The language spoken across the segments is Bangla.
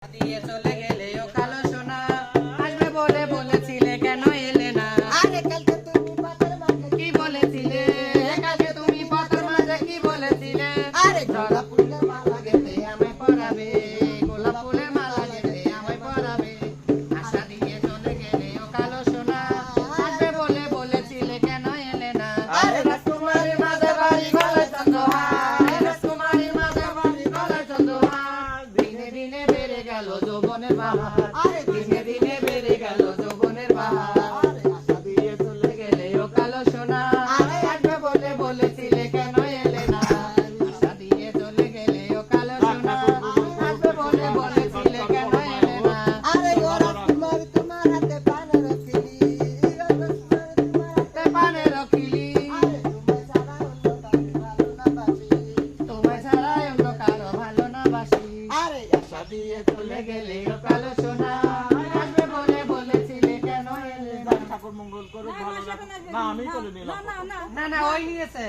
দিয়ে চলে গেলে ও কালো সোনা, আসবে বলে বলেছিলে কেন এলে না? আরে কালকে তুমি পাথর মাঝে কি বলেছিলে? কালকে তুমি পথের মাঝে কি বলেছিলে? আরে গোলাপ ফুলের মালা গেঁথে আমায় পরাবে, গোলাপ ফুলের মালা গেঁথে আমায় পরাবে। আশা দিয়ে চলে গেলে ও কালো সোনা, আসবে বলে বলেছিলে কেন এলে না? আরে রাজকুমারীর মাঝে বাড়ি গলায় চন্দ্রহার, রাজকুমারীর মাঝে বাড়ি গলায় চন্দ্রহার। দিনে দিনে বেড়ে গেল যৌবনের বাহার, আরে দিনে দিনে বেড়ে গেল যৌবনের বাহার। আরে আশা দিয়ে চলে গেলে ও কালো সোনা, আসবে বলে বলেছিলে কেন এলে না? আশা দিয়ে চলে গেলে ও কালো সোনা, আসবে বলে বলেছিলে কেন এলে না? আরে ও রাজকুমার তোমার হাতে পান রাখিলি, ও রাজকুমার তোমার তে পানে রখিলি, আরে তোমায় ছাড়া অন্য কাউকে ভালো না বাসি। তোমায় ছাড়া অন্য কারো ভালো না বাসি। আরে আশা দিয়ে চলে গেলে ও কালো সোনা, আসবে বলে বলেছিলে কেন এলে না? ঠাকুর মঙ্গল করুক, ভালো রাখুক। না আমি চলে নিলাম। না না ওই নিয়েছে।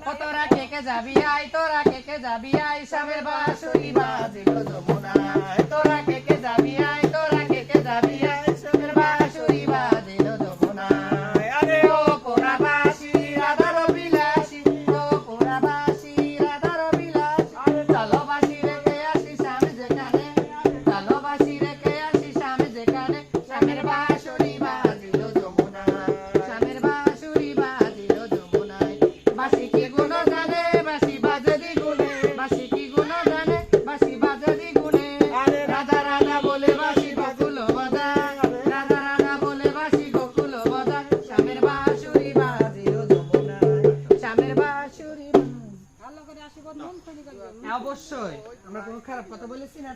ও তোরা কে কে যাবি আই, তোরা কে কে যাবি আই, স্বামীর বাঁশুরি বাজিল যমুনায়। তোরা কে কে যাবি আই, তোরা কে কে যাবি আই, স্বামীর বাঁশুরি বাজিল যমুনায়। আরে ও পোড়া বাঁশি রাধার বিলাসী, ও পোড়া বাঁশি রাধার বিলাসী। চলো বাঁশি রেখে আসি স্বামী যেখানে, চলো বাঁশি রেখে আসি স্বামী যেখানে। স্বামীর বাঁশুরি বাজিল যমুনায়, স্বামীর বাঁশুরি বাজিল যমুনায়। বাঁশি কি গুণ জানে, বাঁশি বাজে দ্বিগুণে, বাঁশি কি গুণ জানে, বাঁশি বাজে দ্বিগুণে। রাধা রাধা বলে বাঁশি গোকুল বাজায়, রাধা রাধা বলে বাঁশি গোকুল বাজায়। স্বামীর বাঁশুরি বাজিল যমুনায়, স্বামীর বাঁশুরি বাজিল। অবশ্যই আমরা কোনো খারাপ কথা বলেছি না।